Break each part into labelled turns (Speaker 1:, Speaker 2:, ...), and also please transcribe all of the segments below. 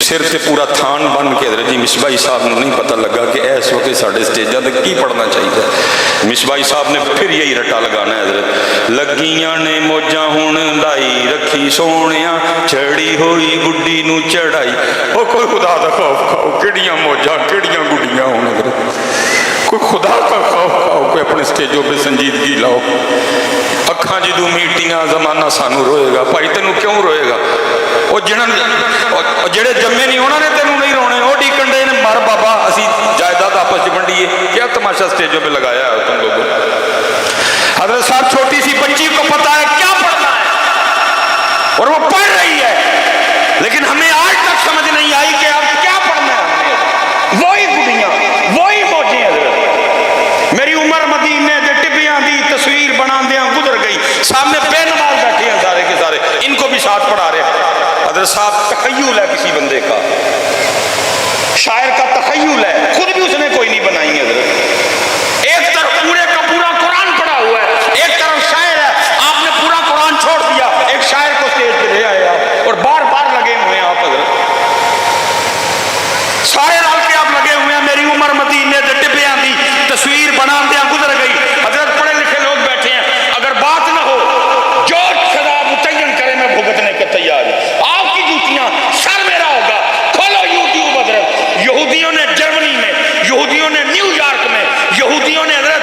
Speaker 1: سر سے پورا تھان بن کے حضرت جی مصباحی صاحب نے نہیں پتہ لگا کہ اس وقت ساڑھے سٹیجاں تے کی پڑھنا چاہیے. مصباحی صاحب نے پھر یہی رٹا لگانا ہے حضرت. لگیاں نے موجاں ہون لائی رکھی سونیاں چھڑی ہوئی گڈی نو چڑھائی. او کوئی خدا دا خوف کھاؤ, کیڑیاں موجاں کیڑیاں گڈیاں ہون حضرت. کوئی خدا کا خوف کھاؤ, کوئی اپنے سٹیجوں پہ سنجیدگی لاؤ. اکھاں جدو میٹیاں زمانہ سانو روئے گا. بھائی تینوں کیوں روئے گا؟ وہ جڑے جمے نہیں انہوں نے تینوں نہیں رونے, وہ ڈیکن دے نے مر بابا اسی جائیداد آپس چ ونڈیے. کیا تماشا سٹیجوں پہ لگایا ہے تم لوگوں نے؟ حضرت صاحب چھوٹی سی بچی کو پتا ہے کیا پڑھنا ہے اور وہ پڑھ رہی ہے, لیکن ہمیں آج تک سمجھ نہیں آئی کہ اب کیا پڑھنا ہے. وہی گڈیاں وہی موجیں. حضرت میری عمر مدینے دے ٹبیاں دی تصویر بنا دیاں گزر گئی, سامنے بے نماز بیٹھے ہیں سارے کے سارے, ان کو بھی ساتھ پڑھا رہے ہیں. حضرت صاحب تخیل ہے کسی بندے کا, شاعر کا تخیل ہے, خود بھی اس نے کوئی نہیں بنائی ہے. حضرت ایک طرف پورے کا پورا قرآن پڑھا ہوا ہے, ایک طرف شاعر ہے, آپ نے پورا قرآن چھوڑ دیا, ایک شاعر کو اسٹیج پہ لے آئے آپ اور بار بار لگے ہوئے ہیں آپ. حضرت سارے رل کے آپ لگے ہوئے ہیں. میری عمر مدینے دے ٹبیاں دی تصویر بنا دیا گزر گئی. حضرت پڑھے لکھے لوگ بیٹھے ہیں, اگر بات نہ ہو جو سزا متعین کرے میں بھگتنے کے تیار ہوں. آپ کی جوتیاں سر میرا ہوگا. کھولو یوٹیوب. حضرت یہودیوں نے جرمنی میں, یہودیوں نے نیو یارک میں, یہودیوں نے حضرت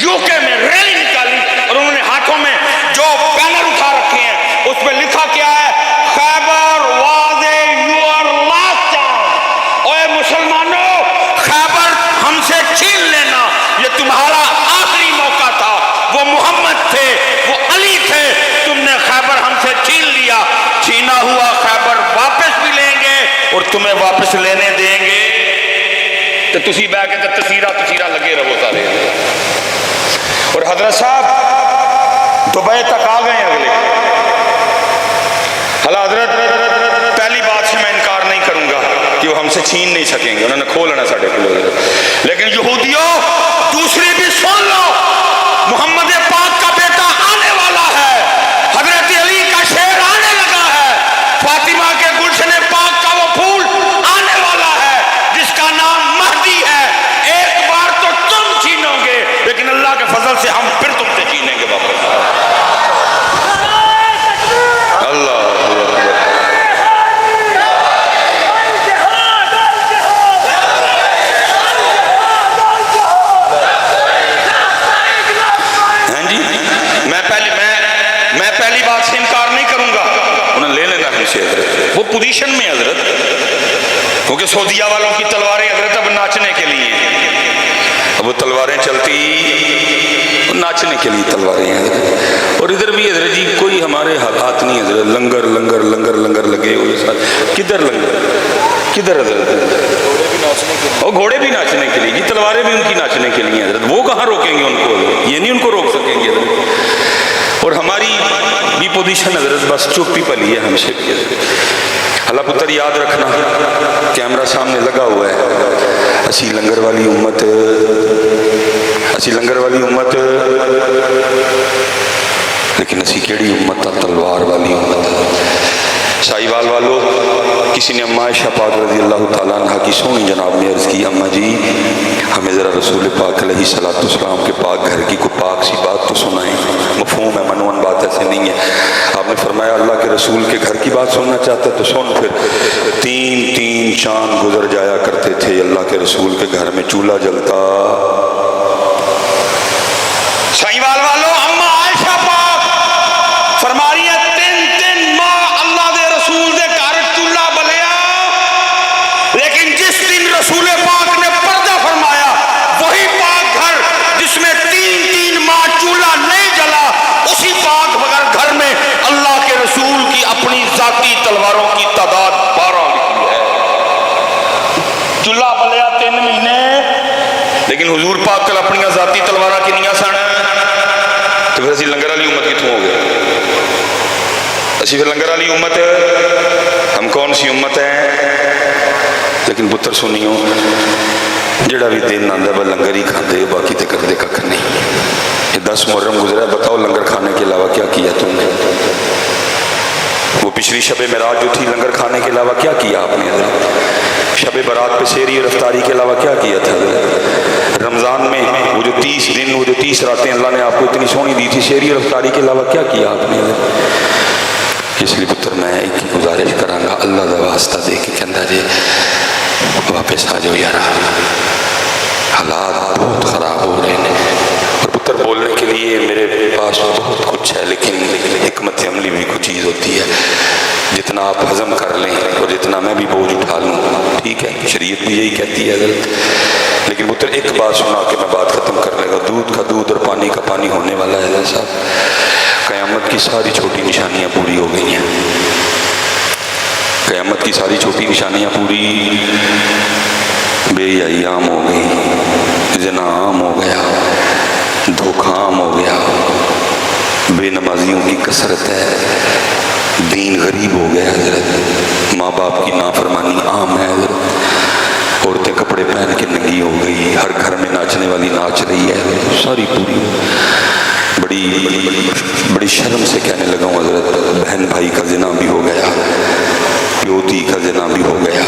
Speaker 1: یوکے میں ریلی نکالی اور انہوں نے ہاتھوں میں جو بینر اٹھا رکھے ہیں اس پہ لکھا کیا ہے, خیبر واز یور لاسٹ چانس. اوے مسلمانوں, خیبر ہم سے چھین لینا, یہ تمہارا آخری موقع تھا. وہ محمد تھے, وہ علی تھے, تم نے خیبر ہم سے چھین لیا. چھینا ہوا خیبر واپس بھی لیں گے اور تمہیں واپس لینے دیں گے. تو تسی بہ کے تصیرہ لگے رہو سارے. اور حضرت صاحب دبئی تک آ گئے ہیں اگلے. حضرت پہلی بات سے میں انکار نہیں کروں گا کہ وہ ہم سے چھین نہیں سکیں گے, انہوں نے کھو لینا ساڑھے کلو. لیکن یہودیوں دوسری بھی سن لو, محمد پاک کا بیٹا آنے والا ہے, حضرت علی کا شیر آنے لگا ہے, فاطمہ کے گلشن پاک کا وہ پھول آنے والا ہے جس کا نام مہدی ہے. ایک بار تو تم چھینو گے, لیکن اللہ کے فضل سے ہم پھر تم سے چھینیں گے واپس. اللہ پہلی بات سے انکار نہیں کروں گا, انہیں لے لینا ہم سے. حضرت وہ پوزیشن میں حضرت, کیونکہ سعودیہ والوں کی تلواریں حضرت اب ناچنے کے لیے, اب وہ تلواریں چلتی ناچنے کے لیے تلواریں ہیں حضرت. اور ادھر بھی حضرت جی کوئی ہمارے حالات نہیں حضرت, لنگر لنگر لنگر لنگر لگے ہوئے ساتھ. کدھر لنگر کدھر حضرت؟ اور گھوڑے بھی ناچنے کے لیے جی, تلواریں بھی ان کی ناچنے کے لیے حضرت. وہ کہاں روکیں گے ان کو, یہ نہیں ان کو روک سکیں گے حضرت. اور ہماری بھی پوزیشن حضرت بس چوپی پلی ہے ہم سے بھی. اللہ پتر یاد رکھنا, کیمرہ سامنے لگا ہوا ہے, اسی لنگر والی امت, اسی لنگر والی امت, لیکن اسی کیڑی امت ہے, تلوار والی امت. سائیوال والو, کسی نے اماں عائشہ پاک رضی اللہ تعالیٰ عنہ کی سونی جناب نے عرض کی, اماں جی ہمیں ذرا رسول پاک علیہ السلام کے پاک گھر کی کوئی پاک سی بات تو سنائیں. مفہوم ہے, منون بات ایسے نہیں ہے. آپ نے فرمایا اللہ کے رسول کے گھر کی بات سننا چاہتا ہے تو سن. پھر 3 چاند گزر جایا کرتے تھے, اللہ کے رسول کے گھر میں چولہا جلتا. سائیوال والو, اماں عائشہ پاک فرما رہی ہے 3 ماہ اللہ دے رسول دے گھر چولہا بلیا, لیکن جس دن رسول پاک نے پردہ فرمایا وہی پاک گھر جس میں 3 ماہ چولہا نہیں جلا, اسی پاک گھر میں اللہ کے رسول کی اپنی ذاتی تلواروں کی تعداد 12 لکھی ہے. چولہا بلیا 3 مہینے, لیکن حضور پاک کل اپنی ذاتی تلوارہ کی نہیں سن. تو پھر اسی لنگر والی امت کتوں ہو گئے؟ اسی پھر لنگر والی امت, ہم کون سی امت ہیں؟ لیکن پتر سنیو, جڑا بھی دن آتا ہے لنگر ہی کھاتے, باقی تو کرتے کھ نہیں. یہ 10 محرم گزرا, بتاؤ لنگر کھانے کے علاوہ کیا کیا تم نے؟ وہ پچھلی شب معراج جو تھی لنگر کھانے کے علاوہ کیا کیا آپ نے حضرت؟ شب برات پہ سیری اور افطاری کے علاوہ کیا کیا تھا حضرت؟ رمضان میں وہ جو 30 دن وہ جو 30 راتیں اللہ نے آپ کو اتنی سونی دی تھی، سیری اور افطاری کے علاوہ کیا کیا آپ نے حضرت؟ اس لیے پتر میں ایک گزارش کراں گا، اللہ دا واسطہ دے کے کہندا جی واپس آ جاؤ یار، حالات بہت خراب ہو رہے ہیں۔ اور پتر بولنے کے لیے میرے پاس بہت کچھ ہے، لیکن حکمت عملی بھی کچھ چیز ہوتی ہے، جتنا آپ ہضم کر لیں اور جتنا میں بھی بوجھ اٹھا لوں ٹھیک ہے، شریعت بھی یہی کہتی ہے حضرت۔ لیکن پتر ایک بات سنا کے میں بات ختم کر لے گا، دودھ کا دودھ اور پانی کا پانی ہونے والا ہے حضرت صاحب۔ قیامت کی ساری چھوٹی نشانیاں پوری ہو گئی ہیں، قیامت کی ساری چھوٹی نشانیاں پوری، بے حیائی عام ہو گئی، زنا عام ہو گیا، دھوکہ عام ہو گیا، بے نمازیوں کی کثرت ہے، دین غریب ہو گیا حضرت، ماں باپ کی نافرمانی عام ہے حضرت، عورتیں کپڑے پہن کے ننگی ہو گئی، ہر گھر میں ناچنے والی ناچ رہی ہے، ساری پوری۔ بڑی شرم سے کہنے لگا ہوں حضرت، بہن بھائی کا زنا بھی ہو گیا، پیوتی کا زنا بھی ہو گیا،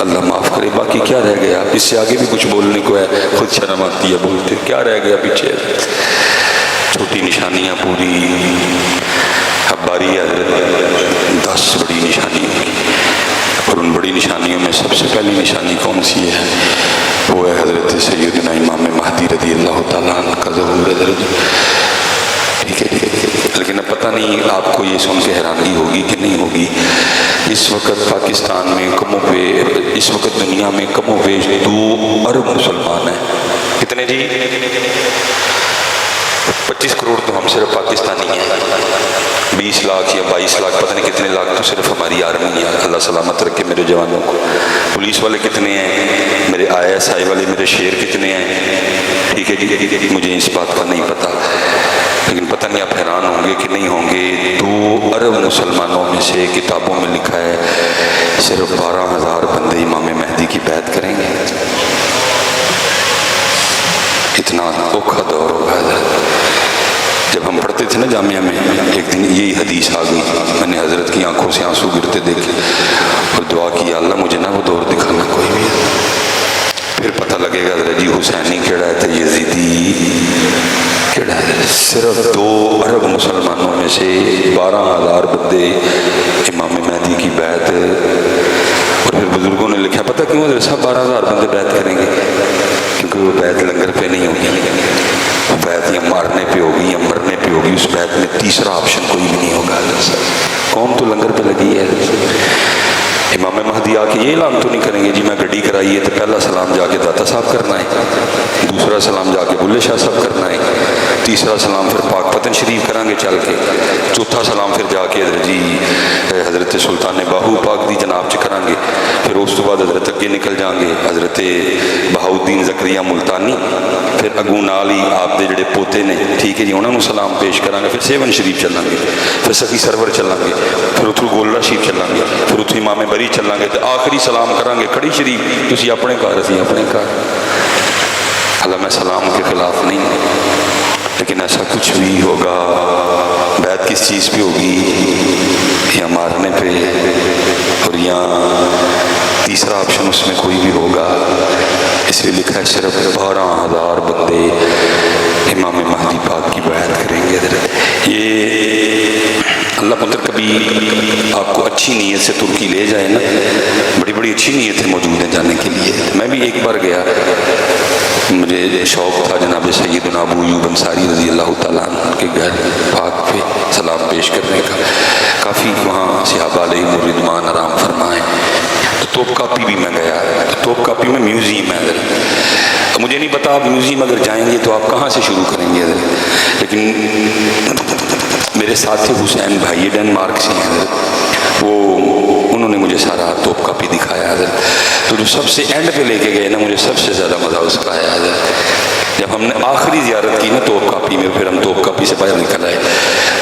Speaker 1: اللہ معاف کرے۔ باقی کیا رہ گیا؟ اس سے آگے بھی کچھ بولنے کو ہے، خود شرم آتی ہے بولتے، کیا رہ گیا پیچھے؟ چھوٹی نشانیاں پوری، اب باری ہے حضرت 10 بڑی نشانیوں کی، اور ان بڑی نشانیوں میں سب سے پہلی نشانی کون سی ہے؟ وہ ہے حضرت سیدنا امام مہدی رضی اللہ تعالیٰ عنہ کا ظہور حضرت، ٹھیک ہے۔ لیکن اب پتہ نہیں آپ کو یہ سن کے حیرانگی ہوگی کہ نہیں ہوگی، اس وقت پاکستان میں کم و بیش، اس وقت دنیا میں کم و بیش 2 ارب مسلمان ہیں۔ کتنے جی؟ 25 کروڑ تو ہم صرف پاکستانی ہیں، 20 لاکھ یا 22 لاکھ پتہ نہیں کتنے لاکھ تو صرف ہماری آرمی ہے، اللہ سلامت رکھے میرے جوانوں کو۔ پولیس والے کتنے ہیں، میرے ISI والے میرے شیر کتنے ہیں، ٹھیک ہے جی، مجھے اس بات کا نہیں پتہ، لیکن پتہ نہیں آپ حیران ہوں گے کہ نہیں ہوں گے، 2 ارب مسلمانوں میں سے کتابوں میں لکھا ہے صرف 12,000 بندے امام مہدی کی بیعت کریں گے۔ اتنا اوکھا دور ہوگا حضرت۔ جب ہم پڑھتے تھے نا جامعہ میں، ایک دن یہی حدیث آ گئی، میں نے حضرت کی آنکھوں سے آنسو گرتے دیکھے اور دعا کی، اللہ مجھے نہ وہ دور دکھانا کوئی بھی، پھر پتہ لگے گا حضرت جی حسینی کیڑا ہے تو یزیدی کیڑا ہے۔ صرف 2 ارب مسلمانوں میں سے 12,000 بندے امام مہدی کی بیعت، اور پھر بزرگوں نے لکھا، پتہ کیوں حضرت صاحب 12,000 بندے بیعت کریں گے؟ کیونکہ وہ بیعت لنگر پہ نہیں ہوگی، وہ بیعت یا مارنے پہ ہوگی یا مرنے پہ ہوگی، اس بیعت میں تیسرا آپشن کوئی بھی نہیں ہوگا حضرت صاحب۔ قوم تو لنگر پہ لگی ہے، امام مہدی آ کے یہ اعلان تو نہیں کریں گے جی میں گڈی کرائی ہے تو پہلا سلام جا کے داتا صاحب کرنا ہے، دوسرا سلام جا کے بلے شاہ صاحب کرنا ہے، تیسرا سلام پھر پاک پتن شریف کریں گے چل کے، چوتھا سلام پھر جا کے حضرت سلطان باہو پاک دی جناب چ کریں گے، پھر اس تو بعد حضرت اگے نکل جائیں گے حضرت بہاؤدین زکریا ملتانی، پھر اگوں نال ہی آپ دے جڑے پوتے نے ٹھیک ہے جی انہوں نے سلام پیش کریں گے، پھر سیون شریف چلیں گے، پھر سخی سرور چلیں گے، پھر اتھوں گولڑا شریف چلیں گے، پھر اتھوں امام بری چلیں گے، تو آخری سلام کریں گے کھڑی شریف، تسی اپنے گھر اسی اپنے گھر۔ اللہ میں سلام کے خلاف نہیں، لیکن ایسا کچھ بھی ہوگا، بیعت کس چیز پہ ہوگی، یا مارنے پہ، اور یا تیسرا آپشن اس میں کوئی بھی ہوگا، اس لیے لکھا ہے صرف 12,000 بندے امام مہدی پاک کی بیعت کریں گے۔ یہ اللہ پتر کبھی آپ کو اچھی نیت سے ترکی لے جائے نا، بڑی بڑی اچھی نیتیں موجود ہیں جانے کے لیے۔ میں بھی ایک بار گیا، مجھے شوق تھا جناب سیدنا ابو ایوب انصاری رضی اللہ تعالیٰ عنہ کے گھر پاک پہ سلام پیش کرنے کا، کافی وہاں صحابہ علیہ رضوان آرام فرمائے، تو توپ کاپی بھی میں گیا، تو توپ کاپی میں میوزیم ہے حضرت، مجھے نہیں پتا آپ میوزیم اگر جائیں گے تو آپ کہاں سے شروع کریں گے حضرت، لیکن میرے ساتھی حسین بھائی ڈنمارک سے ہیں حضرت، وہ انہوں نے مجھے سارا توپ کاپی دکھایا حضرت، تو جو سب سے اینڈ پہ لے کے گئے نا مجھے سب سے زیادہ مزہ اس کا آیا حضرت، جب ہم نے آخری زیارت کی نا توپ کاپی میں، پھر ہم توپ کاپی سے باہر نکل آئے،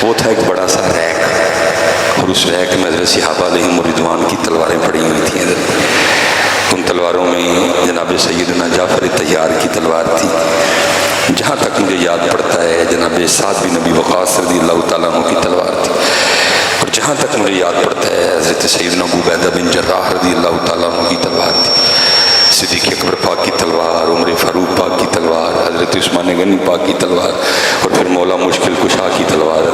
Speaker 1: وہ تھا ایک بڑا سا ریک، اور اس ریک میں حضرت صحابہ علیہم رضوان کی تلواریں پڑی ہوئی تھیں حضرت، ان تلواروں میں جناب سیدنا جعفر طیار کی تلوار تھی، جہاں تک مجھے یاد پڑتا ہے جناب سعد بن ابی وقاص رضی اللہ تعالیٰ عنہ کی تلوار تھی، اور جہاں تک مجھے یاد پڑتا ہے حضرت سیدنا ابو عبیدہ بن جراح رضی اللہ تعالیٰ عنہ کی تلوار تھی، صدیق اکبر پاک کی تلوار، عمر فاروق پاک کی تلوار، حضرت عثمان غنی پاک کی تلوار، اور پھر مولا مشکل کشا کی تلوار۔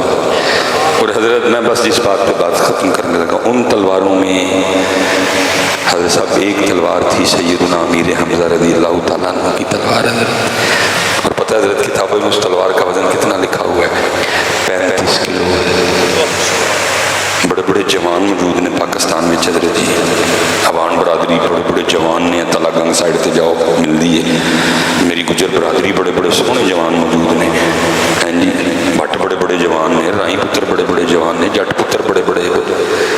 Speaker 1: اور حضرت میں بس جس بات پہ بات ختم کرنے لگا، ان تلواروں میں حضرت صاحب ایک تلوار تھی سیدنا امیر حمزہ رضی اللہ تعالیٰ عنہ کی تلوار حضرت۔ اور پتہ ہے حضرت کتابوں میں اس تلوار کا وزن کتنا لکھا ہوا ہے؟ 35 کلو۔ بڑے بڑے جوان موجود نے پاکستان میں حضرت جی، افغان برادری بڑے بڑے جوان نے، تلا گنگ سائڈ تے جاؤ مل دی ہے، میری گجر برادری بڑے بڑے سونے جوان موجود نے، ہیں جی، بٹ بڑے بڑے جوان نے، رائی پتر بڑے بڑے جوان نے، جٹ پتر بڑے بڑے،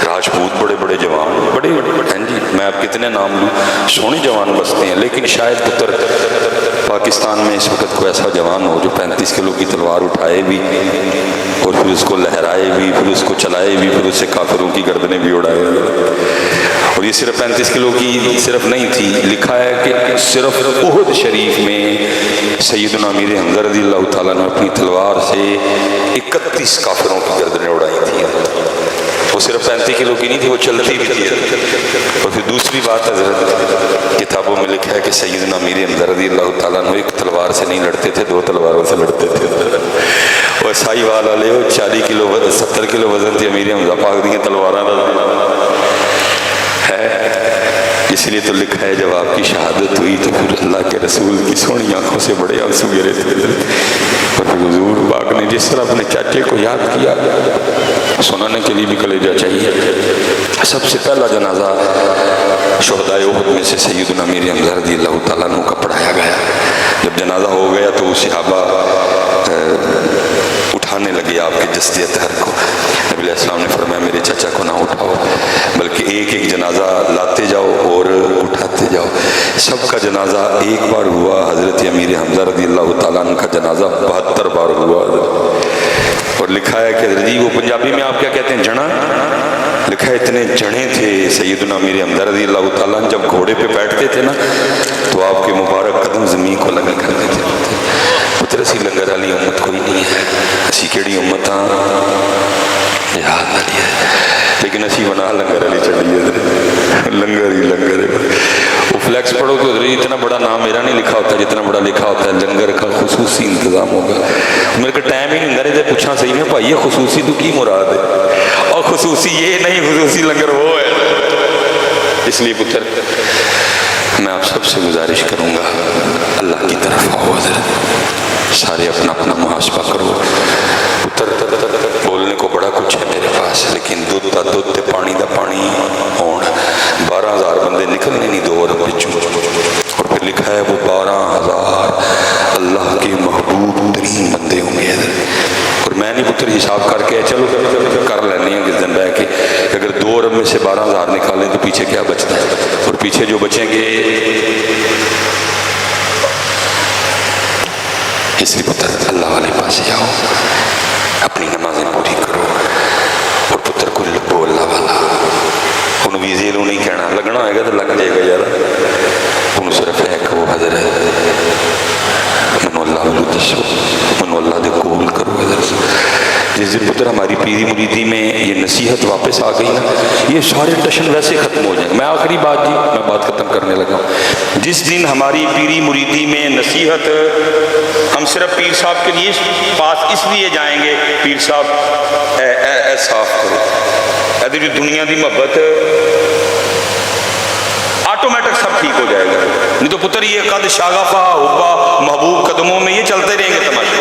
Speaker 1: راجپوت بڑے بڑے جوان، بڑے ہیں جی، میں آپ کتنے نام لوں، سونے جوان بستے ہیں۔ لیکن شاید پتر پاکستان میں اس وقت کوئی ایسا جوان ہو جو 35 کلو کی تلوار اٹھائے بھی اور پھر اس کو لہرائے بھی، پھر اس کو چلائے بھی، پھر اس سے کافروں کی گردنیں بھی اڑائے۔ اور یہ صرف 35 کلو کی صرف نہیں تھی، لکھا ہے کہ صرف احد شریف میں سیدنا امیر حمزہ رضی اللہ تعالیٰ نے اپنی تلوار سے 31 کافروں کی گردنیں اڑائی تھیں۔ وہ صرف 35 کلو کی نہیں تھی، وہ چلتی بھی تھی۔ اور پھر دوسری بات حضرت کتابوں میں لکھا ہے کہ سیدنا امیر حمزہ رضی اللہ تعالیٰ نے ایک تلوار سے نہیں لڑتے تھے، 2 تلواروں سے لڑتے تھے۔ وہ سائی وال والے 40 کلو 70 کلو وزن تھی امیر حمزہ پاک دی تلواراں ہے۔ اس لیے تو لکھا ہے جب آپ کی شہادت ہوئی تو پھر اللہ کے رسول کی سونی آنکھوں سے بڑے آنسو گرے تھے، اور پھر حضور پاک نے جس طرح اپنے چاچے کو یاد کیا، سنانے کے لیے بھی کلیجہ چاہیے۔ سب سے پہلا جنازہ شہدائے احد میں سے سیدنا امیر حمزہ رضی اللہ تعالیٰ عنہ کا پڑھایا گیا۔ جب جنازہ ہو گیا تو وہ صحابہ اٹھانے لگے آپ کے جسد اطہر کو۔ نبی علیہ السلام نے فرمایا میرے چچا کو نہ اٹھاؤ، بلکہ ایک ایک جنازہ لاتے جاؤ اور اٹھاتے جاؤ۔ سب کا جنازہ ایک بار ہوا، حضرت امیر حمزہ رضی اللہ تعالیٰ عنہ کا جنازہ 72 بار ہوا۔ اور لکھا ہے کہ حضرت جی، وہ پنجابی میں آپ کیا کہتے ہیں، جنا، لکھا ہے اتنے جنے تھے سیدنا امیر حمزہ رضی اللہ تعالیٰ عنہ، جب گھوڑے پہ بیٹھتے تھے نا تو آپ کے مبارک قدم زمین کو لگا کرتے تھے۔ پتر اسی لنگر والی امت کوئی نہیں ہے، اسی کیڑی امت ہاں جہاد والی ہے، لیکن اسی بنا لنگر والی چلیے، لنگر ہی لنگر ہے۔ وہ فلیکس پڑھو تو اتنا بڑا نام میرا نہیں لکھا ہوتا جتنا بڑا لکھا ہوتا ہے لنگر کا خصوصی انتظام ہوگا۔ میرے کو ٹائم ہی نہیں ہوں رہے پوچھا صحیح میں بھائی یہ خصوصی تو کی مراد ہے، اور خصوصی یہ نہیں، خصوصی لنگر وہ ہے۔ اس لیے پتر میں آپ سب سے گزارش کروں گا، اللہ کی طرف آؤ، حضرت سارے اپنا اپنا محاسبہ کرو۔ پتر بولنے کو بڑا کچھ ہے میرے پاس، لیکن دودھ دا دودھ تے پانی دا پانی ہون 12,000 بندے نکلنے نہیں دو عرب بچوں، اور پھر لکھا ہے وہ 12,000 اللہ کے محبوب ترین بندے ہوں گے۔ اور میں نہیں پتر حساب کر کے چلو کر لینے ہیں کس دن رہ کے، اگر 2 عرب میں سے 12,000 نکالیں تو پیچھے کیا بچتا ہے، اور پیچھے جو بچیں گے۔ اس لیے پتر اللہ والے پاس آؤ، اپنی نمازیں پوری کرو، اور پتر کو لبو اللہ والا، انہوں ویزے لوں نہیں کہنا، لگنا ہوئے گا تو لگ جائے گا یار، انہوں صرف ہے کہ وہ حضرت منو اللہ ولو دسو، منو اللہ دے قبول کرو۔ حضرت جس دن پتر ہماری پیری مریدی میں یہ نصیحت واپس آ گئی نا، یہ سارے ٹشن ویسے ختم ہو جائیں۔ میں آخری بات جی، میں بات ختم کرنے لگا ہوں، جس دن ہماری پیری مریدی میں نصیحت، ہم صرف پیر صاحب کے لیے پاس اس لیے جائیں گے، پیر صاحب اے صاف کرو، ادھر دنیا دی محبت آٹومیٹک سب ٹھیک ہو جائے گا، نہیں تو پتر یہ قد شاغفہ حبہ محبوب قدموں میں یہ چلتے رہیں گے تماشے۔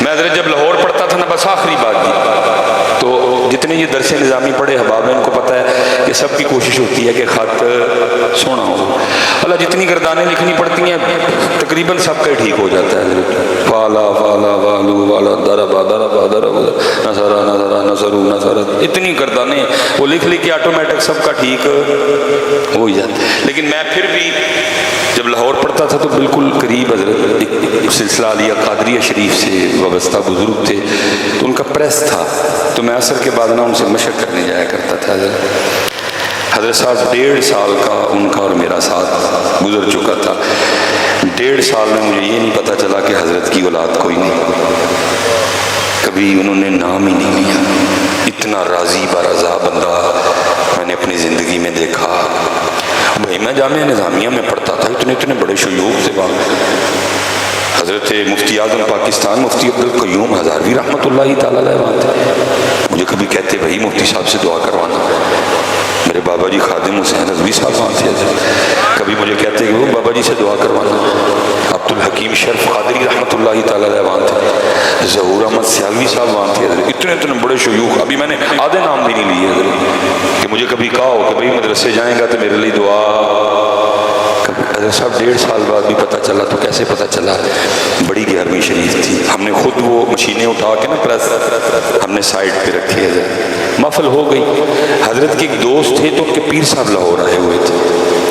Speaker 1: میں حضرت جب لاہور پڑھتا تھا نا، بس آخری بات جی، تو جتنے یہ درس نظامی پڑھے حباب ہیں ان کو پتہ ہے کہ سب کی کوشش ہوتی ہے کہ خط سونا ہو، اللہ جتنی گردانیں لکھنی پڑتی ہیں تقریباً سب کا ٹھیک ہو جاتا ہے حضرت، فالا فالا والو والا دربا دربا دربا نصرا نصرا نصرو نصرا، اتنی گردانیں وہ لکھ کے آٹومیٹک سب کا ٹھیک ہو جاتا ہے۔ لیکن میں پھر بھی جب لاہور پڑھتا تھا تو بالکل قریب حضرت ایک سلسلہ علیہ قادریہ شریف سے وابستہ بزرگ تھے، تو ان کا پریس تھا، تو میں عصر کے بعد نا ان سے مشق کرنے جایا کرتا تھا۔ حضرت صاحب 1.5 سال کا ان کا اور میرا ساتھ گزر چکا تھا، 1.5 سال میں مجھے یہ نہیں پتا چلا کہ حضرت کی اولاد کوئی نہیں، کبھی انہوں نے نام ہی نہیں لیا، اتنا راضی برضا بندہ میں نے اپنی زندگی میں دیکھا. بھائی میں جامعہ نظامیہ میں پڑھتا تھا، اتنے بڑے شیوخ سے حضرت مفتی اعظم پاکستان مفتی عبدالقیوم ہزاروی رحمۃ اللہ تعالیٰ علیہ وہاں تھے. مجھے کبھی کہتے بھائی مفتی صاحب سے دعا کروانا. میرے بابا جی خادم حسین رضوی صاحب وہاں تھے. کبھی مجھے کہتے کہ وہ بابا جی سے دعا کروانا. عبدالحکیم شرف قادری رحمۃ اللہ تعالیٰ علیہ وہاں تھے. ظہور احمد سیالوی صاحب وہاں تھے. اتنے بڑے شیوخ. ابھی میں نے آدھے نام بھی نہیں لیے کہ مجھے کبھی کہا ہو کہ بھائی مدرسے جائیں گا تو میرے لیے دعا. حضرت صاحب 1.5 سال بعد بھی پتہ چلا تو کیسے پتہ چلا؟ بڑی 11ویں شریف تھی. ہم نے خود وہ مشینیں اٹھا کے نا پریس ہم نے سائڈ پہ رکھی ہے. محفل ہو گئی. حضرت کے ایک دوست تھے تو ان کے پیر صاحب لاہور آئے ہوئے تھے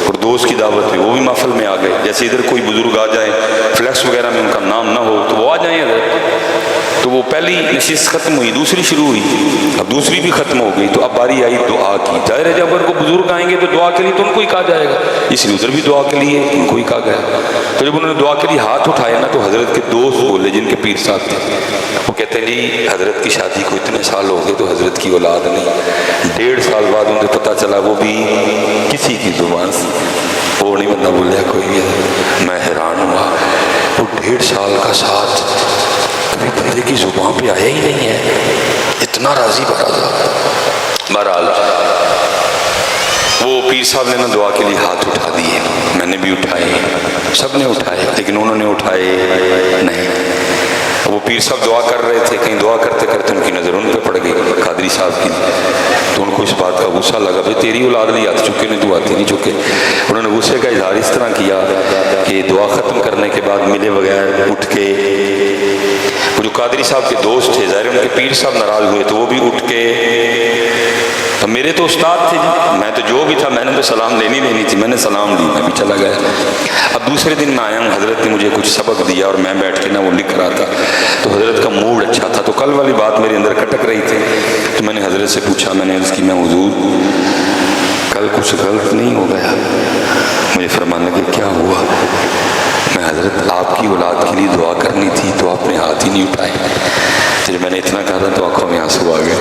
Speaker 1: اور دوست کی دعوت پہ وہ بھی محفل میں آ گئے. جیسے ادھر کوئی بزرگ آ جائے فلیکس وغیرہ میں ان کا نام نہ ہو تو وہ آ جائیں حضرت. تو وہ پہلی نشست ختم ہوئی، دوسری شروع ہوئی، اب دوسری بھی ختم ہو گئی. تو اب باری آئی دعا کی. ظاہر ہے جب اگر کو بزرگ آئیں گے تو دعا کے لیے تو ان کو ہی کہا جائے گا، اس لیے ادھر بھی دعا کے لیے ان کو ہی کہا گیا. تو جب انہوں نے دعا کے لیے ہاتھ اٹھایا نا تو حضرت کے دوست بولے جن کے پیر صاحب تھے، وہ کہتے ہیں جی حضرت کی شادی کو اتنے سال ہو گئے تو حضرت کی اولاد نہیں. 1.5 سال بعد انہیں پتہ چلا وہ بھی کسی کی زبان سے. وہ نہیں بندہ بولیا کوئی بھی. میں حیران ہوا وہ 1.5 سال کا ساتھ کبھی بندے کی زبان پہ آیا ہی نہیں ہے. اتنا راضی برضا. بہرحال وہ پیر صاحب نے نا دعا کے لیے ہاتھ اٹھا دیے. میں نے بھی اٹھائے، سب نے اٹھائے، لیکن انہوں نے اٹھائے نہیں. وہ پیر صاحب دعا کر رہے تھے، کہیں دعا کرتے کرتے ان کی نظر ان پہ پڑ گئی قادری صاحب کی. تو ان کو اس بات کا غصہ لگا بھائی تیری اولاد نہیں آتی چکے نہیں تو آتی نہیں چکے. انہوں نے غصے کا اظہار اس طرح کیا کہ دعا ختم کرنے کے بعد ملے بغیر اٹھ کے وہ جو قادری صاحب کے دوست تھے ظاہر ان کے پیر صاحب ناراض ہوئے تو وہ بھی اٹھ کے. تو میرے تو استاد تھے جی، میں تو جو بھی تھا میں نے تو سلام لینی تھی. میں نے سلام دی، میں بھی چلا گیا. اب دوسرے دن میں آیا ہوں، حضرت نے مجھے کچھ سبق دیا اور میں بیٹھ کے نا وہ لکھ رہا تھا تو حضرت کا موڈ اچھا تھا. تو کل والی بات میرے اندر کٹک رہی تھی تو میں نے حضرت سے پوچھا. میں نے عرض کی میں حضور کل کچھ غلط نہیں ہو گیا؟ مجھے فرمانے لگے کیا ہوا؟ میں حضرت آپ کی اولاد کے لیے دعا کرنی تھی تو آپ نے ہاتھ ہی نہیں اٹھائے. جب میں نے اتنا کہا تھا تو آنکھوں میں آنسو آ گئے.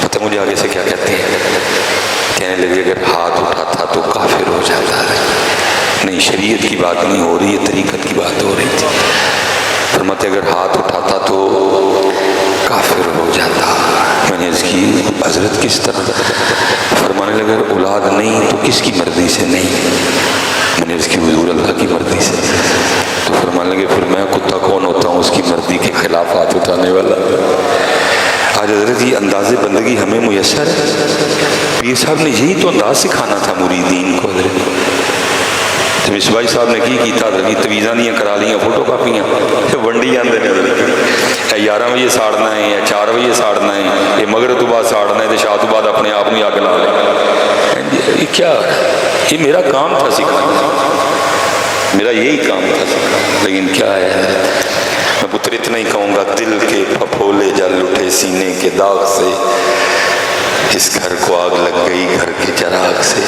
Speaker 1: پتہ مجھے آگے سے کیا کہتے ہیں؟ کہنے لگے اگر ہاتھ اٹھاتا تو کافر ہو جاتا ہے. نہیں شریعت کی بات نہیں ہو رہی ہے، طریقت کی بات ہو رہی تھی. فرماتے اگر ہاتھ اٹھاتا تو کافر ہو جاتا. میں نے اس کی حضرت کس طرح؟ فرمانے لگے اگر اولاد نہیں تو کس کی مرضی سے نہیں؟ میں نے اس کی حضور اللہ کی مرضی سے. تو فرمانے لگے پھر میں کتا کون ہوتا ہوں اس کی مرضی کے خلاف ہاتھ اٹھانے والا؟ آج حضرت یہ انداز بندگی ہمیں میسر ہے. پیر صاحب نے یہی تو انداز سکھانا تھا مریدین کو. حضرت مصباحی صاحب نے کی کیتا تویزاں دیاں کرا لیاں فوٹو کاپیاں ونڈی آندے نے. 11 بجے ساڑنا ہے یا 4 بجے ساڑنا ہے، یہ مغرب تو بعد ساڑنا ہے تو شاہ تو بعد اپنے آپ میں آگ لا لیں. یہ کیا؟ یہ میرا کام تھا سکھانا، میرا یہی کام تھا سکھانا. لیکن کیا ہے میں پتر اتنا ہی کہوں گا دل کے پھپھولے جل اٹھے سینے کے داغ سے. اس گھر کو آگ لگ گئی گھر کے چراغ سے.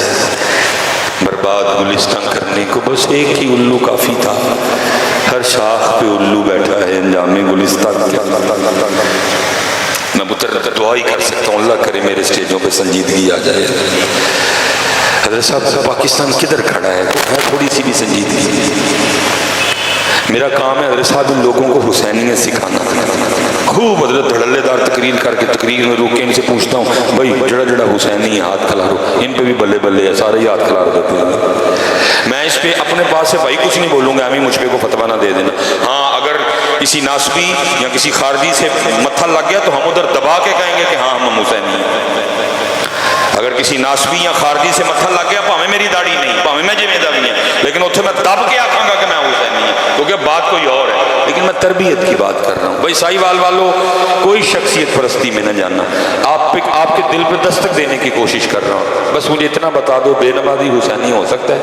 Speaker 1: برباد گلستان کرنے کو بس ایک ہی الو کافی تھا. ہر شاخ پہ الو بیٹھا ہے انجام گلستان کیا. میں پتر دعا ہی کر سکتا ہوں اللہ کرے میرے سٹیجوں پہ سنجیدگی آ جائے. حضرت صاحب پاکستان کدھر کھڑا ہے تو ہے تھوڑی سی بھی سنجیدگی. میرا کام ہے حضرت صاحب ان لوگوں کو حسینیت سکھانا. خوب حضرت دھڑلے دار تقریر کر کے تقریر میں روک کے ان سے پوچھتا ہوں بھائی جڑا جڑا حسینی ہے ہاتھ کھلارو. ان پہ بھی بلے بلے ہے سارے ہی ہاتھ کھلار دیتے ہیں. میں اس پہ اپنے پاس سے بھائی کچھ نہیں بولوں گا، ہمیں مجھ پہ کو فتویٰ نہ دے دینا. ہاں اگر کسی ناسبی یا کسی خارجی سے متھا لگ گیا تو ہم ادھر دبا کے کہیں گے کہ ہاں ہم حسینی ہیں. اگر کسی ناسبی یا خارجی سے متھا لگ گیا پاویں میری داڑھی نہیں پاویں میں جویں دا بھی ہیں لیکن اتنے میں دب کے آکھاں گا کہ میں حسینی ہوں کیونکہ بات کوئی اور ہے. لیکن میں تربیت کی بات کر رہا ہوں. بھائی سائی وال والوں کوئی شخصیت پرستی میں نہ جاننا، آپ کے دل پہ دستک دینے کی کوشش کر رہا ہوں. بس مجھے اتنا بتا دو بے نمازی حسینی ہو سکتا ہے؟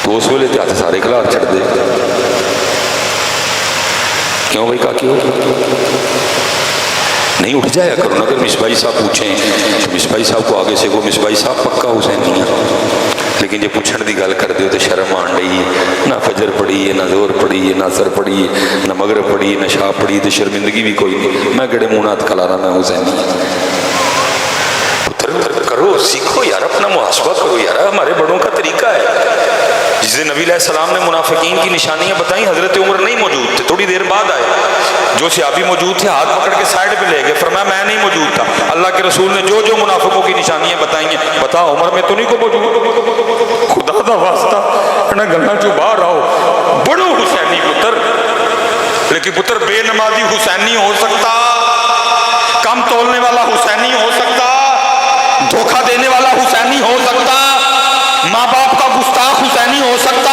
Speaker 1: تو اس ویلے تے سارے کھلار چھڑ دے. کیوں بھائی کا کیوں نہیں اٹھ جایا کرو نا. اگر مصباحی صاحب پوچھیں تو مصباحی صاحب کو آگے سے وہ مصباحی صاحب پکا حسینی ہے. لیکن جو پوچھنے کی گل کرتے ہو تو شرم آن رہی ہے. نہ فجر پڑھی ہے، نہ زور پڑھی ہے، نہ اثر پڑھی ہے، نہ مغرب پڑھی ہے، نہ شاہ پڑھی ہے، تو شرمندگی بھی کوئی نہیں. میں کہڑے منہ ہاتھ کھلا رہا، میں حسینی پتر کرو، سیکھو یار، اپنا محاسبہ کرو یار. ہمارے بڑوں کا طریقہ ہے. جس دن نبی علیہ السلام نے منافقین کی نشانیاں بتائیں، حضرت عمر نہیں موجود تھے، تھوڑی دیر بعد آئے. جو صحابی موجود تھے ہاتھ پکڑ کے سائڈ پہ لے گئے، فرمایا میں نہیں موجود تھا. اللہ کے رسول نے جو جو منافقوں کی نشانیاں بتائی ہیں، بتا عمر میں تو نہیں کو موجود. خدا دا واسطہ انہاں گلاں چوں باہر آؤ. بڑو حسینی پتر، لیکن پتر بے نمازی حسینی ہو سکتا، کم تولنے والا حسینی ہو سکتا، دھوکہ دینے والا حسینی ہو سکتا، ماں باپ کا گستاخ حسینی ہو سکتا.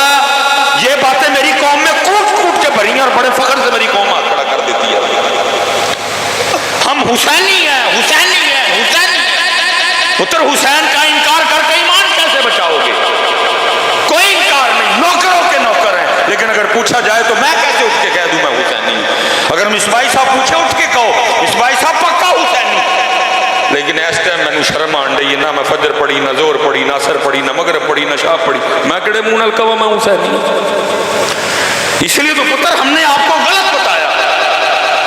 Speaker 1: یہ باتیں میری قوم میں کوٹ کوٹ کے بھری ہیں اور بڑے فخر سے میری قوم ہاتھ کھڑا کر دیتی ہے. ہم حسینی ہیں، حسینی ہیں، حسینی. پتر حسین کا انکار کر کے ایمان کیسے بچاؤ گے؟ کوئی انکار نہیں، نوکروں کے نوکر ہیں. لیکن اگر پوچھا جائے تو میں کیسے اٹھ کے کہہ دوں میں حسینی ہوں؟ اگر مصباحی صاحب پوچھے اٹھ کے کہو مصباحی صاحب پکا حسینی. لیکن اس ٹائم میں شرم آن رہی ہے. نہ میں فجر پڑھی، نہ زور پڑھی، نہ اثر پڑھی، نہ مغرب پڑھی، نہ شاہ پڑھی. میں کہڑے منہ نال کہواں میں حسینی ہوں؟ اس لیے تو پتر ہم نے آپ کو غلط بتایا.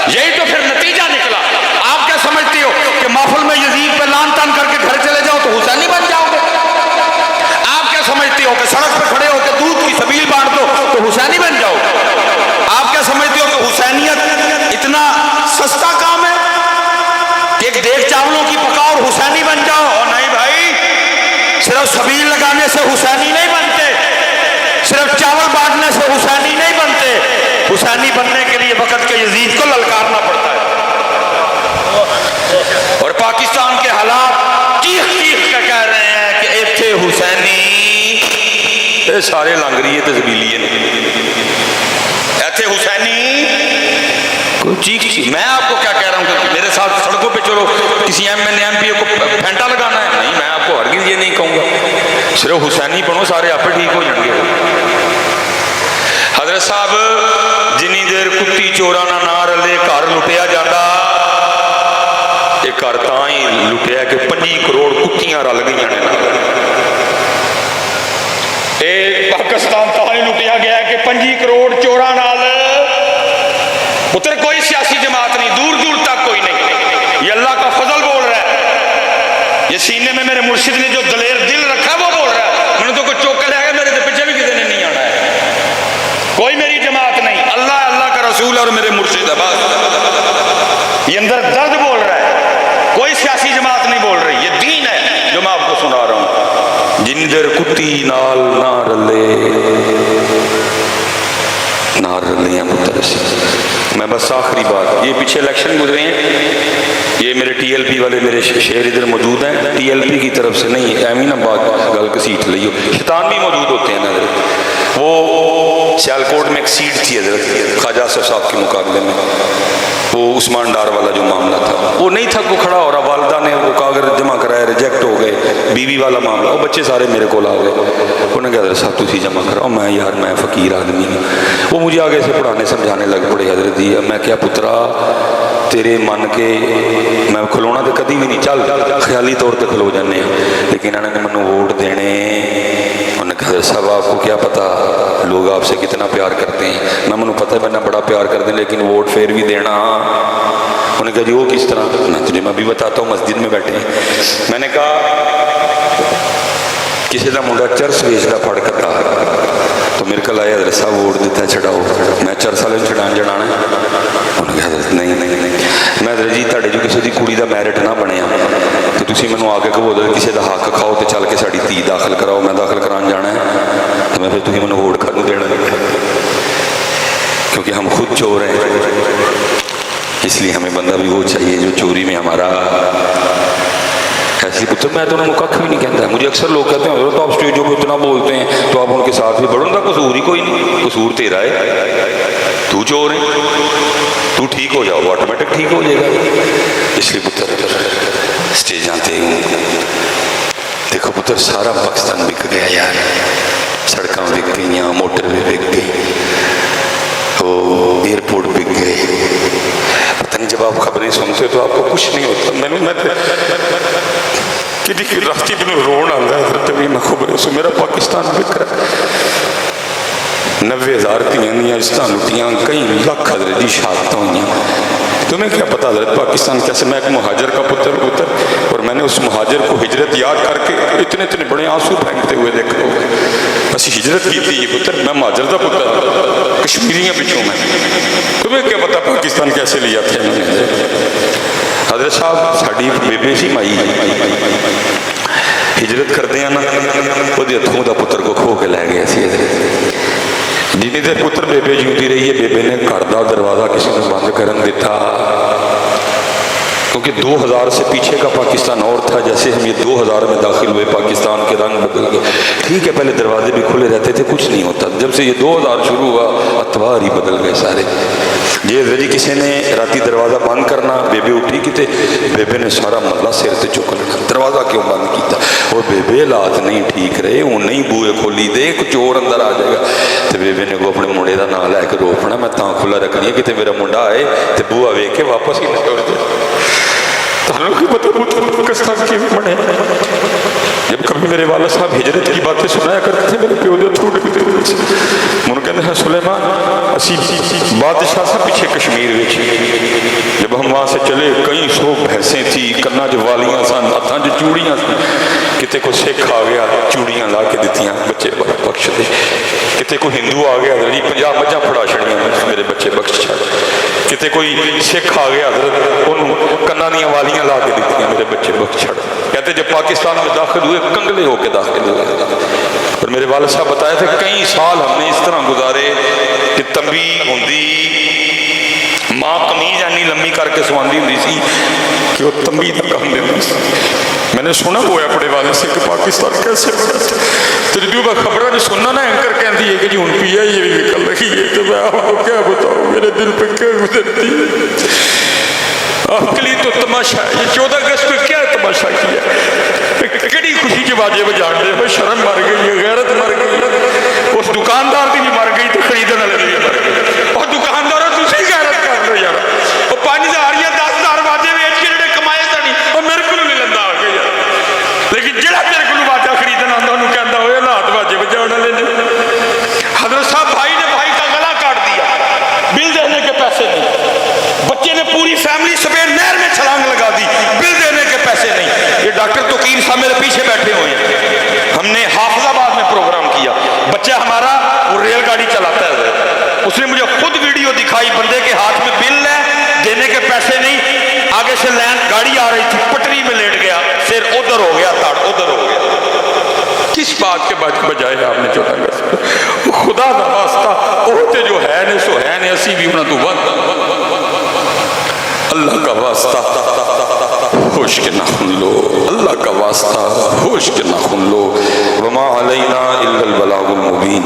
Speaker 1: یہی تو پھر نتیجہ نکلا. آپ کیا سمجھتے ہو کہ محفل میں یزید پہ لان تان کر کے گھر چلے جاؤ تو حسینی بن جاؤ گے؟ آپ کیا سمجھتے ہو کہ سڑک پہ کھڑے ہو کے دودھ کی سبیل بانٹ دو تو حسینی بن جاؤ گے؟ آپ کیا سمجھتے ہو کہ حسینیت اتنا سستا کام ہے کہ ایک دیگ چاولوں کی پکاؤ اور حسینی بن جاؤ؟ اور نہیں بھائی، صرف سبیل لگانے سے حسینی نہیں بنتے، صرف چاول بانٹنے سے حسینی نہیں بنتے. حسینی بننے کے لیے وقت کے یزید کو للکارنا پڑتا ہے. اور پاکستان کے حالات چیخ چیخ کے کہہ رہے ہیں کہ ایتھے حسینی، اے سارے لانگریے تے زبیلیے نے، ایتھے حسینی کوئی چیخ چیخ. میں آپ کو کیا کہہ رہا ہوں کہ میرے ساتھ سڑکوں پہ چلو، کسی ایم این ایم پی کو پھینٹا لگانا ہے؟ نہیں، میں آپ کو ہرگز یہ نہیں کہوں گا. صرف حسینی بنو، سارے آپ ٹھیک ہو جائیں گے. حضرت صاحب جنی دیر کتی چورانا نہ رلے گھر لٹیا جاتا. یہ گھر تاں ہی لٹیا کہ 5 کروڑ کتیاں رل گئی نے. یہ پاکستان تاں ہی لٹیا گیا کہ 5 کروڑ چوراں نال. پتر کوئی سیاسی جماعت نہیں، دور دور تک کوئی نہیں. یہ اللہ کا فضل بول رہا ہے. یہ سینے میں میرے مرشد نے جو دلیر دل رکھا وہ بول رہا ہے. میں نے تو کوئی چوک کے لے گا، میرے پیچھے بھی کسی نے نہیں آنا ہے. کوئی میری جماعت نہیں، اللہ اللہ کا رسول اور میرے مرشد ہے بس. یہ اندر درد بول رہا ہے، کوئی سیاسی جماعت نہیں بول رہی. یہ دین ہے جو میں آپ کو سنا رہا ہوں. جن در کتی نال نہ رلے نہ رلیاں مترسی. میں بس آخری بات، یہ پیچھے الیکشن گزرے ہیں، یہ میرے ٹی ایل پی والے میرے شہر ادھر موجود ہیں. ٹی ایل پی کی طرف سے نہیں، امین آباد گل کسیٹ لئیو، شیطان بھی موجود ہوتے ہیں حضرت. وہ سیالکوٹ میں ایک سیٹ تھی حضرت خواجہ آصف صاحب کے مقابلے میں، وہ عثمان ڈار والا جو معاملہ تھا، وہ نہیں تھا کو کھڑا ہو رہا. والدہ نے وہ کاغذ جمع کرائے، ریجیکٹ ہو گئے. بیوی والا معاملہ، وہ بچے سارے میرے کو آ گئے. انہوں نے کہا حضرت صاحب تسی جمع کراؤ. میں یار میں فقیر آدمی ہوں. وہ مجھے آگے سے پڑھانے سمجھانے لگ پڑے. حضرت جی میں کیا پترا تیرے من کے میں کھلونا تو کدی بھی نہیں، چل خیالی طور پہ کھلو جانے ہیں، لیکن انہوں نے منو ووٹ دینے. انہوں نے کہا صاحب آپ کو کیا پتا لوگ آپ سے کتنا پیار کرتے ہیں. نہ منو پتہ ہے میں بڑا پیار کرتے ہیں، لیکن ووٹ پھر بھی دینا. انہوں نے کہا جی وہ کس طرح؟ میں تجھے میں بھی بتاتا ہوں. مسجد میں بیٹھے ہیں، میں نے کہا کسی کا منڈا چرس ویچتا پڑ کر تو میرے کو آیا حضرت صاحب ووٹ دیتا ہے چھڑاؤ، میں چرس والے چھڑان جڑانا. انہوں نے کہا حضرت نہیں نہیں نہیں. میں حضرت جی تھوڑے جو کسی کی کڑی کا میرٹ نہ بنیا تو تھی مینو آ کے کہو کسی کا حق کھاؤ تو چل کے ساری دھی داخل کراؤ، میں داخل کران جانا ہے تو میں پھر تھی مینو ووٹ کھانوں دینا، کیونکہ ہم خود چور ہیں. اس لیے ہمیں بندہ بھی وہ چاہیے جو چوری میں ہمارا ایسی. پتر میں تو انہوں کھ بھی نہیں کہتا. مجھے اکثر لوگ کہتے ہیں حضرت تو آپ اسٹیجوں پہ اتنا بولتے ہیں تو آپ ان کے ساتھ بھی بڑھو. ان کا قصور ہی کوئی نہیں، قصور تیرا ہے. تو چور ہے، تو ٹھیک ہو جاؤ وہ آٹومیٹک ٹھیک ہو جائے گا. اس لیے پتر اسٹیج آتے ہوں دیکھو پتر سارا پاکستان بک گیا یار. سڑکاں بک گئی، موٹر بھی بک گئی، وہ ایئرپورٹ بک گئے. پتہ نہیں جب آپ خبریں سنتے تو آپ کو کچھ نہیں ہوتا. میں کہ راتی میں رونا آتا ہے حضرت بھی میں خبر سو میرا پاکستان بکر 90,000 تیاں دیا عزتاں لٹیاں کئی لاکھ حضرت جی شہادتیں ہوئی. تمہیں کیا پتا حضرت پاکستان کیسے؟ میں ایک مہاجر کا پتر اور میں نے اس مہاجر کو ہجرت یاد کر کے اتنے بڑے آنسو پھینکتے ہوئے دیکھا ہوگا. اسی ہجرت کی تھی یہ پتر، میں مہاجر کا پتر کشمیریاں پچھوں میں. تمہیں کیا پتا پاکستان کیسے لیا تھا میں نے؟ حضرت صاحب ساڑی بیبے سی مائی ہجرت کرتے ہیں نا وہ ہتھوں دا پتر کو کھو کے لے گئے سی. جنہیں دیر پتر بیبے جیوتی رہی ہے، بیبے نے گھر دا دروازہ کسی نے بند کرن دیتا، کیونکہ 2000 سے پیچھے کا پاکستان اور تھا. جیسے ہم یہ 2000 میں داخل ہوئے پاکستان کے رنگ بدل گئے. ٹھیک ہے پہلے دروازے بھی کھلے رہتے تھے کچھ نہیں ہوتا. جب سے یہ 2000 شروع ہوا اتوار ہی بدل گئے سارے. جی کسی نے راتی دروازہ بند کرنا، بیبے اٹھی کتے بیبے نے سارا محلہ سر تے چک لینا. دروازہ کیوں بند کیتا؟ وہ بیبے حالات نہیں ٹھیک رہے، وہ نہیں بوئے کھولی دے ایک چور اندر آ جائے گا. تو بیبے نے کو اپنے منڈے کا نام لے کے روکنا، میں تاں کھلا رکھنی ہے کہ میرا منڈا آئے تو بوا ویکھ کے واپس ہی نہ ٹر جائے. جب کبھی میرے والد صاحب ہجرت کی باتیں سنایا کرتے تھے میرے پیو دے تھوڑ ڈگتے ہوئے سے من کہتے ہیں سلیمان اسی بادشاہ صاحب پیچھے کشمیر ویچے. جب ہم وہاں سے چلے کئی سو بھینسیں تھی، کنا جو والیاں سن، ہاتھاں جو چوڑیاں سن. کتے کو سکھ آ گیا چوڑیاں لا کے دیتیاں بچے بخش دے. کتے کو ہندو آ گیا جی 50 مجھاں پھڑا چھڑیاں میرے بچے بخش چھڑ. کتے کوئی سکھ آ گیا حضرت انہوں کنا دیاں والیاں لا کے دیتیاں میرے بچے بخش چھڑ. کہتے جب پاکستان میں داخل ہوئے کنگلے ہو کے داخل ہوئے. اور میرے والد صاحب بتایا تھے کئی سال ہم نے اس طرح گزارے کہ تنبی ہوندی ماں قمیض اینی لمبی کر کے سواندی ہوندی سی کہ وہ تنبی دا کام دیندی سی. میں نے سنا ہوا اپنے والد سے کہ پاکستان کیسے بنا تھا. تو جدو میں خبریں نے سننا نا اینکر کہندی ہے کہ جی ہن پی آئی بھی نکل رہی ہے. تو میں آپ کو کیا بتاؤں میرے دل پہ کیا گزرتی ہے. آپ کے لیے تو تماشا ہے. یہ 14 اگست کو کیا تماشا کیا؟ کڑی خوشی کے واجب جان دے شرم مر گئی، غیرت مر گئی. اس دکاندار دی بھی مر گئی تو خریدنے والے بھی مر گئی. اور دکانداروں تسی غیرت کر لو یار. وہ 5000 یا 10,000 واجب ویچ کے جڑے کمائے تھے وہ میرے کو نہیں لندا آ گیا. لیکن جڑا میرے کو واجہ خریدنا آتا انہوں کہتا ہوئے حالات واجب جان والے نے. حضرت صاحب بھائی نے بھائی کا گلا کاٹ دیا، بل دینے کے پیسے نہیں. بچے نے پوری فیملی سمیت نہر میں چھلانگ لگا دی، بل دینے کے پیسے نہیں. یہ ڈاکٹر توقیر صاحب میرے پیچھے بیٹھے ہوئے ہیں. ہم نے حافظ آباد میں پروگرام کیا. بچہ ہمارا وہ ریل گاڑی چلاتا ہے، اس نے مجھے خود ویڈیو دکھائی. بندے کے ہاتھ میں بل ہے، دینے کے پیسے نہیں. آگے سے لین گاڑی آ رہی تھی، پٹری میں لیٹ گیا، سر ادھر ہو گیا، تاڑ ادھر ہو گیا. کس بات کے بجائے آپ نے چھوٹا گیا خدا دا واسطہ اوتے جو ہے نے سو ہے نے اسی بھی انہاں تو ود. اللہ کا واسطہ ہوش کے ناخن لو، اللہ کا واسطہ ہوش کے ناخن لو. وما علینا الا البلاغ المبین.